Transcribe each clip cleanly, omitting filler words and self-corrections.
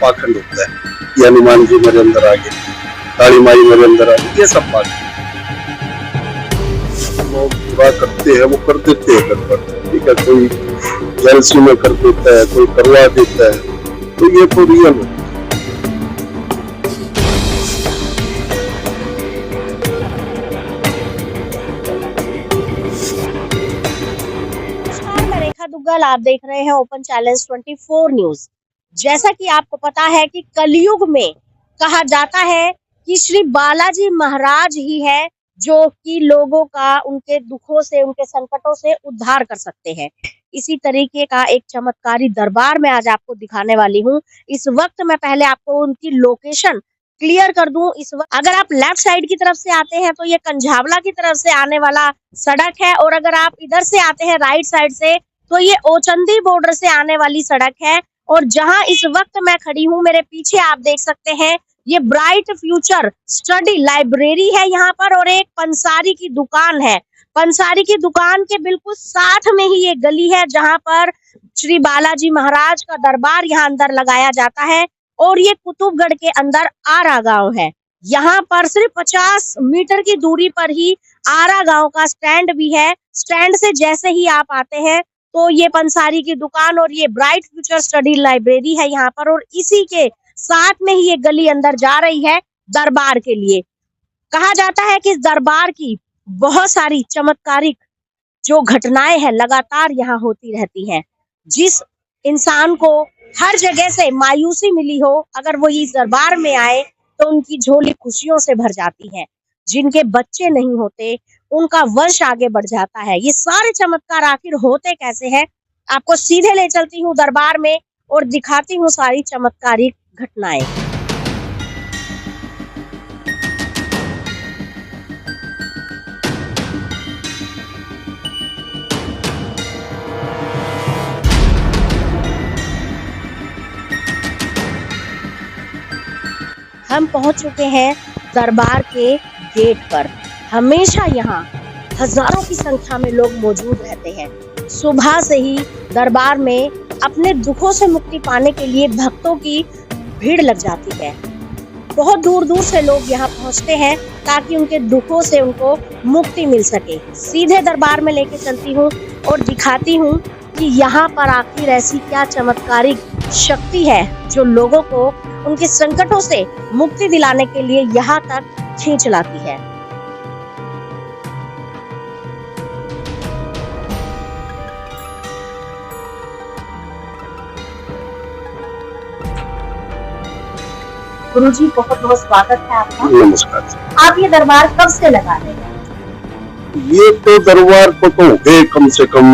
पाखंड होता है कि हनुमान जी मेरे अंदर आ गए, काली माई मेरे अंदर आ गई, ये सब पाखंड लोग बुरा करते हैं, वो कर देते हैं गड़बड़, ठीक है। कोई जेलसी में कर देता है, कोई करवा देता है, तो ये तो रियल होता है। दुग्गल, आप देख रहे हैं ओपन चैलेंज 24 न्यूज। जैसा कि आपको पता है कि कलयुग में कहा जाता है कि श्री बालाजी महाराज ही है जो कि लोगों का उनके दुखों से, उनके संकटों से उद्धार कर सकते हैं। इसी तरीके का एक चमत्कारी दरबार मैं आज आपको दिखाने वाली हूँ। इस वक्त मैं पहले आपको उनकी लोकेशन क्लियर कर दूं। इस वक्त अगर आप लेफ्ट साइड की तरफ से आते हैं तो ये कंझावला की तरफ से आने वाला सड़क है, और अगर आप इधर से आते हैं राइट साइड से तो ये ओचंदी बॉर्डर से आने वाली सड़क है। और जहां इस वक्त मैं खड़ी हूं, मेरे पीछे आप देख सकते हैं ये ब्राइट फ्यूचर स्टडी लाइब्रेरी है यहाँ पर, और एक पंसारी की दुकान है। पंसारी की दुकान के बिल्कुल साथ में ही ये गली है जहां पर श्री बालाजी महाराज का दरबार यहाँ अंदर लगाया जाता है। और ये कुतुबगढ़ के अंदर आरा गांव है। यहाँ पर सिर्फ 50 मीटर की दूरी पर ही आरा गांव का स्टैंड भी है। स्टैंड से जैसे ही आप आते हैं तो ये पंसारी की दुकान और ये ब्राइट फ्यूचर स्टडी लाइब्रेरी है यहाँ पर, और इसी के साथ में ही ये गली अंदर जा रही है दरबार के लिए। कहा जाता है कि इस दरबार की बहुत सारी चमत्कारिक जो घटनाएं हैं लगातार यहाँ होती रहती हैं। जिस इंसान को हर जगह से मायूसी मिली हो, अगर वो इस दरबार में आए तो उनकी झोली खुशियों से भर जाती है। जिनके बच्चे नहीं होते उनका वंश आगे बढ़ जाता है। ये सारे चमत्कार आखिर होते कैसे हैं, आपको सीधे ले चलती हूँ दरबार में और दिखाती हूँ सारी चमत्कारिक घटनाएं। हम पहुंच चुके हैं दरबार के गेट पर। हमेशा यहाँ हजारों की संख्या में लोग मौजूद रहते हैं। सुबह से ही दरबार में अपने दुखों से मुक्ति पाने के लिए भक्तों की भीड़ लग जाती है। बहुत दूर दूर से लोग यहाँ पहुँचते हैं ताकि उनके दुखों से उनको मुक्ति मिल सके। सीधे दरबार में लेके चलती हूँ और दिखाती हूँ कि यहाँ पर आखिर ऐसी क्या चमत्कारिक शक्ति है जो लोगों को उनके संकटों से मुक्ति दिलाने के लिए यहाँ तक खींच लाती है। गुरुजी, बहुत बहुत स्वागत है आपका। नमस्कार। आप ये दरबार कब से लगा रहे हैं? ये तो दरबार को तो है कम से कम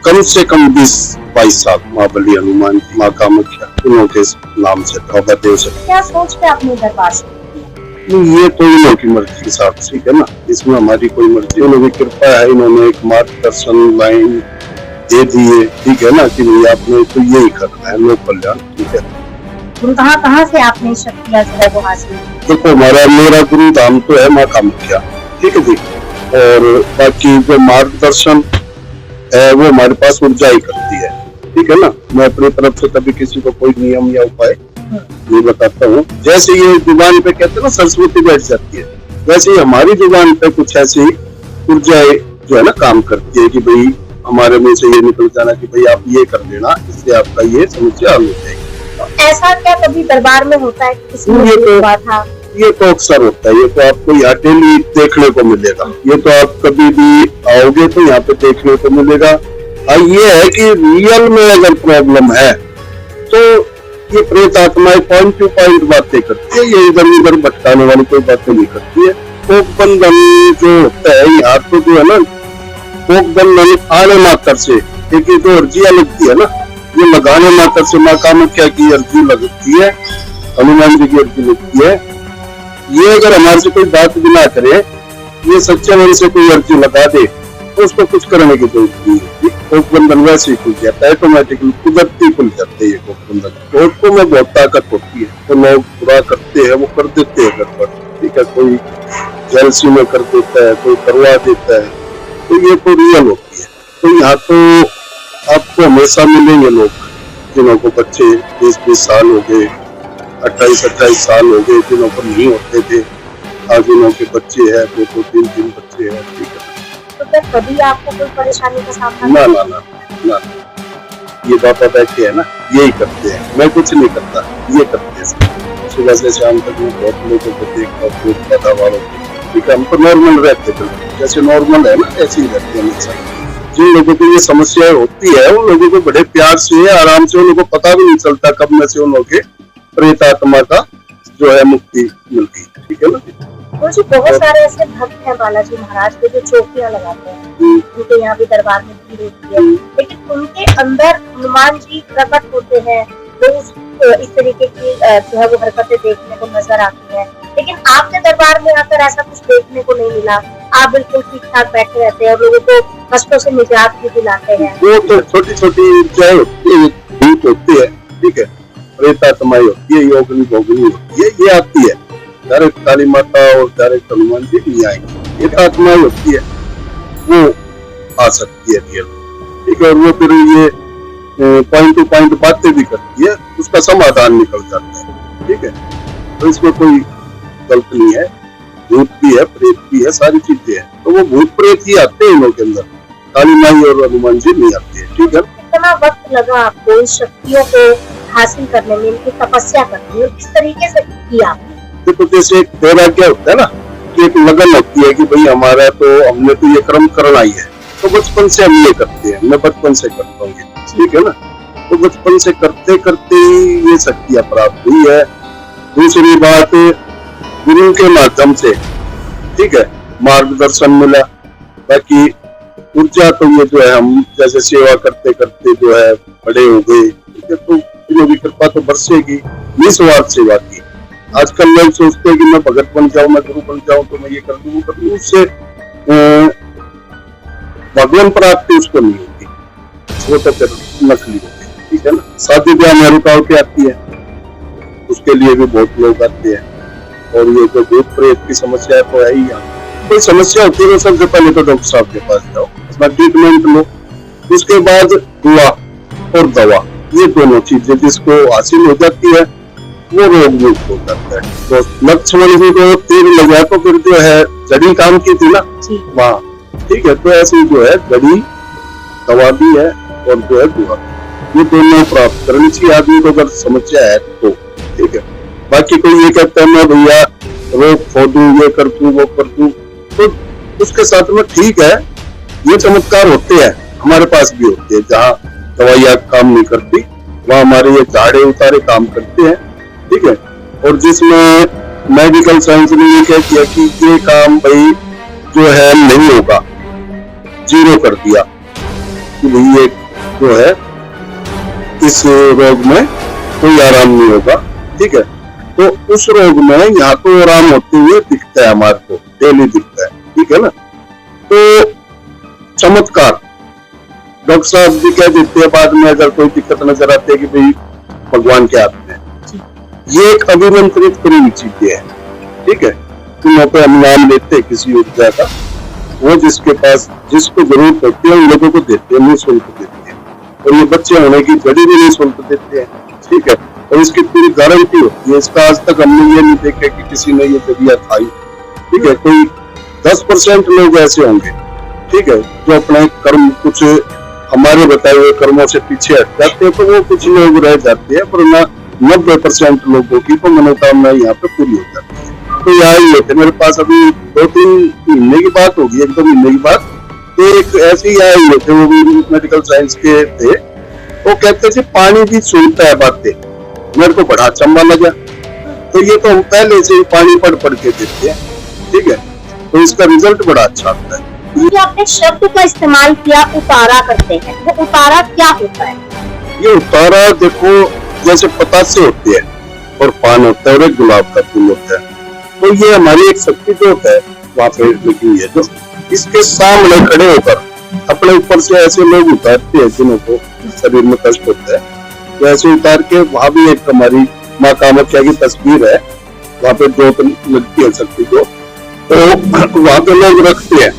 20-22 साल। माँ बली हनुमान, माँ कामाख्या, उन्हों के नाम से देव से। क्या सोच के आपने दरबार शुरू किया? ये तो इन्हों की मर्जी के साथ, ठीक है ना, इसमें हमारी कोई मर्जी, उन्होंने कृपा है, इन्होंने एक मार्गदर्शन लाइन दे दी है, ठीक है ना, कि भाई आपने तो यही करना है, लोक कल्याण, ठीक है। कहाँ से आपने शक्तियाँ जो है वो हासिल की? देखो, मेरा गुरु धाम तो है माँ कामाख्या, ठीक है जी। और बाकी जो मार्गदर्शन है वो हमारे पास ऊर्जा ही करती है, ठीक है ना। मैं अपनी तरफ से कभी किसी को कोई नियम या उपाय नहीं बताता हूँ। जैसे ये जुबान पे कहते हैं ना सरस्वती बैठ जाती है, वैसे ही हमारी जुबान पे कुछ ऐसी ऊर्जाएं जो है ना काम करती है कि भाई हमारे मुंह से ये निकल जाना कि भाई आप ये कर लेना, इससे आपका ये समस्या हल हो जाएगी। ऐसा क्या कभी दरबार में होता है? ये तो अक्सर होता है। ये तो आपको यहाँ डेली देखने को मिलेगा। ये तो आप कभी भी आओगे तो यहाँ पे देखने को मिलेगा। ये है कि रियल में अगर प्रॉब्लम है तो ये प्रेत आत्माएं पॉइंट टू पॉइंट बातें करती है, ये इधर उधर भटकाने वाली कोई बातें नहीं करती है। कोक बंधन जो होता है यहाँ तो जो है ना, कोक बंधन आने मात्र से एक जो अर्जियां लगती है ना, ये लगाने मात्र से माँ कामाख्या की अर्जी लगती है, हनुमान जी की अर्जी लगती है। ये अगर हमारे से कोई बात भी ना करे, ये सच्चे मन से कोई अर्जी लगा दे तो उसको कुछ करने की जरूरत नहीं है। कोक बंधन वैसे ही खुल जाता है, ऑटोमेटिकली कुदरती खुल जाते हैं। ये कोक बंधन कोर्ट में बहुत ताकत होती है, तो लोग बुरा करते हैं, वो कर देते हैं गड़बड़, ठीक है। कोई जेलसी में कर देता है, कोई करवा देता है, तो ये तो रियल होती है। तो यहाँ तो आपको हमेशा मिलेंगे लोग जिन्हों को बच्चे 20-20 साल हो गए, 28-28 साल हो गए, जिनों पर नहीं होते थे, आज जिनों के बच्चे हैं, 2-3 बच्चे हैं, ठीक है। तो फिर कभी आपको कोई परेशानी का सामना ना ना ना ना, ये पापा बैठे है ना, यही करते हैं, मैं कुछ नहीं करता, ये करते हैं। सुबह से शाम तक मैं बहुत लोगों को देखता हूँ, पैदा वालों को, ठीक है। हम तो नॉर्मल रहते थे, जैसे नॉर्मल है ना ऐसे ही रहते हैं हमेशा। जिन लोगों को ये समस्या होती है उन लोगों को बड़े प्यार से, आराम से, उन लोगों को पता भी नहीं चलता कब में से उन लोगों के प्रेत आत्मा का जो है मुक्ति मिलती है, ठीक है ना। तो जी बहुत सारे ऐसे भक्त हैं बालाजी महाराज के जो चौकियां लगाते हैं, उनके यहाँ भी दरबार में भीड़ होती है, लेकिन उनके अंदर हनुमान जी प्रकट होते हैं, वो इस तरीके की जो है वो हरकतें देखने को नजर आती है। लेकिन आपके दरबार में आकर ऐसा कुछ देखने को नहीं मिला, आप बिल्कुल ठीक ठाक बैठे रहते हैं और लोगों को कष्टों से निजात भी दिलाते हैं। वो तो छोटी छोटी ऊर्जाएं होती है, भूत होती है, ठीक है, प्रेत आत्माएं होती है, योगनी भोगनी होती है, ये आती है। डायरेक्ट काली माता और डायरेक्ट हनुमान जी नहीं आएंगे, ये आत्माएं होती है, वो आ सकती है रियल, ठीक है। और वो फिर ये पॉइंट टू पॉइंट बातें भी करती है, उसका समाधान निकल जाता है, ठीक है। तो इसमें कोई गलत नहीं है, भूत भी है, प्रेत भी है, सारी चीजें हैं। तो वो भूत प्रेत ही आते हैं इन लोगों के अंदर, काली माई और हनुमान जी नहीं आते हैं, ठीक है। कितना वक्त लगा आपको इस शक्तियों को हासिल करने में, इनकी तपस्या करने में, किस तरीके से किया आपने? देखो जैसे एक तेरा क्या होता है ना कि एक लगन होती है कि भाई हमारा तो हमने तो ये कर्म करना ही है, तो बचपन से हम ये करते हैं, मैं बचपन से करता हूँ, ठीक है ना। तो बचपन से करते करते ये शक्तियां प्राप्त हुई है। दूसरी बात, गुरु के माध्यम से, ठीक है, मार्गदर्शन मिला। बाकी ऊर्जा तो ये जो है हम जैसे सेवा करते करते जो है बड़े हो गए, ठीक है, तो इन्हों की कृपा तो बरसेगी, निस्वार्थ सेवा की। आजकल लोग सोचते हैं कि मैं भगत बन जाऊं, मैं गुरु बन जाऊं, तो मैं ये कर दूं, वो कर दूं, उससे भगवान प्राप्ति उसको नहीं होती, वो तो फिर नकली होती है, ठीक है ना। शादी ब्याह में रुकावटें आती है, उसके लिए भी बहुत लोग आते हैं। और ये जो भूत प्रेत की समस्या तो है ही, यहाँ कोई समस्या होती है तो सबसे पहले तो डॉक्टर साहब के पास जाओ, अपना ट्रीटमेंट लो, उसके बाद दुआ और दवा, ये दोनों चीजें जिसको हासिल हो जाती है वो रोग मुक्त हो जाता है। तो लक्ष्मण जी को तीर लगा तो फिर जो है जड़ी काम की थी ना वहाँ, ठीक है। तो ऐसी जो है जड़ी दवा भी है और जो है दुआ, ये दोनों प्राप्त करनी चाहिए आदमी को अगर समस्या है तो, ठीक है। बाकी कोई ये कहता है मैं भैया रोग खो दूं, ये कर दूं, वो कर दूं, तो उसके साथ में ठीक है, ये चमत्कार होते हैं, हमारे पास भी होते हैं। जहाँ दवाइयाँ काम नहीं करती वहाँ हमारे ये झाड़े उतारे काम करते हैं, ठीक है। और जिसमें मेडिकल साइंस ने ये कह दिया कि ये काम भाई जो है नहीं होगा, जीरो कर दिया कि भाई ये जो है इस रोग में कोई आराम नहीं होगा, ठीक है। तो उस रोग में यहाँ तो आराम होते हुए दिखता है, हमारे को डेली दिखता है, ठीक है ना। तो चमत्कार डॉक्टर साहब भी कह देते हैं बाद में, अगर कोई दिक्कत नजर आती है कि भाई भगवान के हाथ में, ये एक अभिमंत्रित करी हुई चीजें है, ठीक है। तो पे हम नाम लेते हैं किसी ऊर्जा का, वो जिसके पास जिसको जरूरत होती है उन लोगों को देते हैं, निःशुल्क देते हैं। और ये बच्चे होने की जड़ी भी निःशुल्क देते हैं, ठीक है। और इसकी पूरी गारंटी होती है, इसका आज तक हमने ये नहीं देखा कि किसी ने ये जरिया खाई, ठीक है। कोई 10% लोग ऐसे होंगे, ठीक है, जो अपने कर्म कुछ हमारे बताए हुए कर्मों से पीछे हट जाते हैं, तो वो कुछ लोग रह जाते हैं, पर 90% लोगों की तो मनोकामना यहाँ पे पूरी हो जाती है। तो यहाँ ही होते मेरे पास अभी 2-3 महीने की बात होगी, 1-2 महीने की बात, तो एक ऐसे ही आए हुए थे, वो भी मेडिकल साइंस के थे। वो कहते थे पानी भी सुनता है बातें, मेरे को बड़ा अचंभा लगा। तो ये तो हम पहले से ही पानी पढ़ के देते हैं, ठीक है, तो इसका रिजल्ट बड़ा अच्छा आता है। ये आपने शब्द का इस्तेमाल किया, उतारा करते हैं, वो उतारा क्या होता है? ये उतारा देखो जैसे पतासे होते हैं और पान होता है और एक गुलाब का फूल होता है, तो ये हमारी एक शक्ति जो होता है वहाँ पे लगी हुई है, जो इसके सामने खड़े होकर अपने ऊपर से ऐसे लोग उतारते हैं जिन्हों को शरीर में कष्ट होता है, तो ऐसे उतार के वहाँ भी एक हमारी माँ कामाख्या की तस्वीर है, वहाँ पे जोत लगती है शक्ति को, तो वहाँ पे लोग रखते हैं।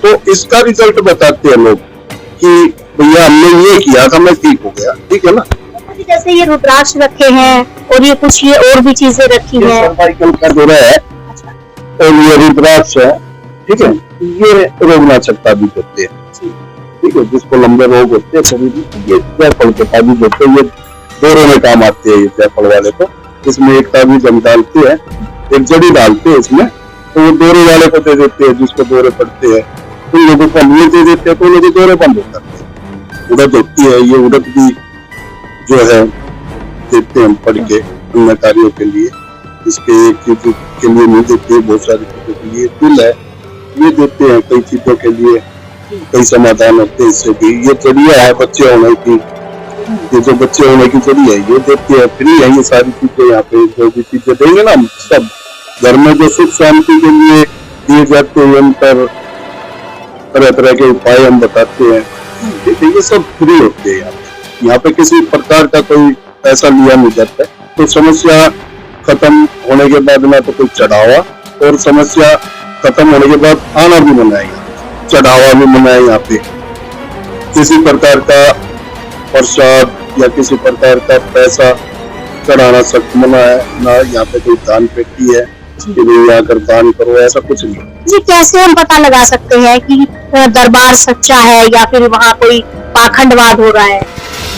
तो इसका रिजल्ट बताते हैं लोग कि भैया हमने ये किया था, मैं ठीक हो गया, ठीक है ना। जैसे ये रुद्राक्ष रखे हैं और ये कुछ ये और भी चीजें रखी ये हैं। सर्वाइकल का दौरा है और ये रुद्राक्ष है, ठीक है। ये रोग नाचक ताबीज होते हैं, ठीक है, जिसको लंबे रोग होते हैं कभी भी ये जायफल के ताबीज होते हैं, ये दौरे में काम आते हैं। ये जायफल वाले को इसमें एक ताबीज हम डालते हैं, एक जड़ी डालते हैं इसमें, तो वो दौरे वाले को दे देते हैं जिसको दौरे पड़ते हैं। उन लोगों को हम ये दे देते हैं तो उन लोगों दौरे बंद हो जाते हैं। उड़द होती है, ये उड़द भी जो है देते हैं हम पढ़ के अन्य कार्यों के लिए। इसके एक चीज के लिए नहीं देते, बहुत सारी चीजों के लिए। तिल है, ये देते हैं कई चीजों के लिए, कई समाधान होते हैं इससे भी। ये जड़िया है बच्चे होने की, ये जो बच्चे होने की जड़ी है ये देते हैं, फ्री है ये सारी चीजें। यहाँ पे जो भी चीजें देंगे ना हम सब घर में जो सुख शांति के लिए दिए जाते हैं, उन पर तरह तरह के उपाय हम बताते हैं, ठीक है। ये सब फ्री होते हैं। यहाँ पे किसी प्रकार का कोई पैसा लिया नहीं जाता है। तो समस्या खत्म होने के बाद ना तो कोई चढ़ावा, और समस्या खत्म होने के बाद खाना भी बनाएगा, चढ़ावा भी बनाए। यहाँ पे किसी प्रकार का प्रसाद या किसी प्रकार का पैसा चढ़ाना सख्त मना है ना। यहाँ पे कोई दान पेटी है कि भाई आकर दान करो, ऐसा कुछ नहीं। जी कैसे हम पता लगा सकते हैं कि दरबार सच्चा है या फिर वहाँ कोई पाखंडवाद हो रहा है?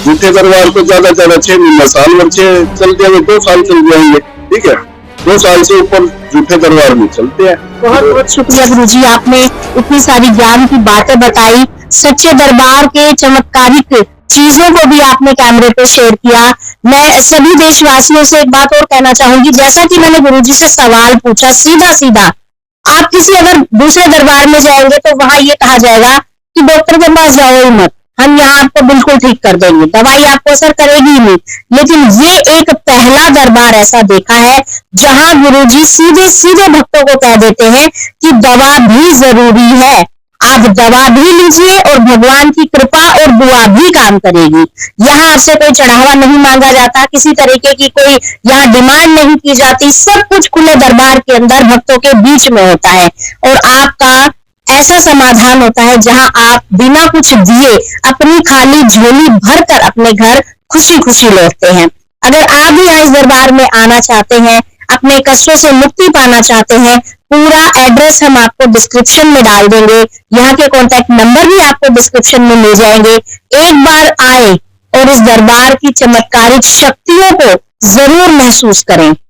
झूठे दरबार को ज्यादा 6 महीने साल भर चल जाएंगे, 2 साल चल जाएंगे, ठीक है। 2 साल से ऊपर झूठे दरबार नहीं चलते हैं। बहुत बहुत शुक्रिया गुरुजी, आपने इतनी सारी ज्ञान की बातें बताई, सच्चे दरबार के चमत्कारिक चीजों को भी आपने कैमरे पे शेयर किया। मैं सभी देशवासियों से एक बात और कहना चाहूंगी, जैसा कि मैंने गुरुजी से सवाल पूछा सीधा सीधा, आप किसी अगर दूसरे दरबार में जाएंगे तो वहां ये कहा जाएगा कि डॉक्टर के पास जाओ ही मत, हम यहाँ आपको बिल्कुल ठीक कर देंगे, दवाई आपको असर करेगी ही नहीं। लेकिन ये एक पहला दरबार ऐसा देखा है जहां गुरुजी सीधे सीधे भक्तों को कह देते हैं कि दवा भी जरूरी है, आप दवा भी लीजिए और भगवान की कृपा और दुआ भी काम करेगी। यहाँ आपसे कोई चढ़ावा नहीं मांगा जाता, किसी तरीके की कोई यहाँ डिमांड नहीं की जाती, सब कुछ खुले दरबार के अंदर भक्तों के बीच में होता है। और आपका ऐसा समाधान होता है जहां आप बिना कुछ दिए अपनी खाली झोली भरकर अपने घर खुशी खुशी लौटते हैं। अगर आप भी इस दरबार में आना चाहते हैं, अपने कष्टों से मुक्ति पाना चाहते हैं, पूरा एड्रेस हम आपको डिस्क्रिप्शन में डाल देंगे, यहाँ के कॉन्टैक्ट नंबर भी आपको डिस्क्रिप्शन में मिल जाएंगे। एक बार आए और इस दरबार की चमत्कारिक शक्तियों को जरूर महसूस करें।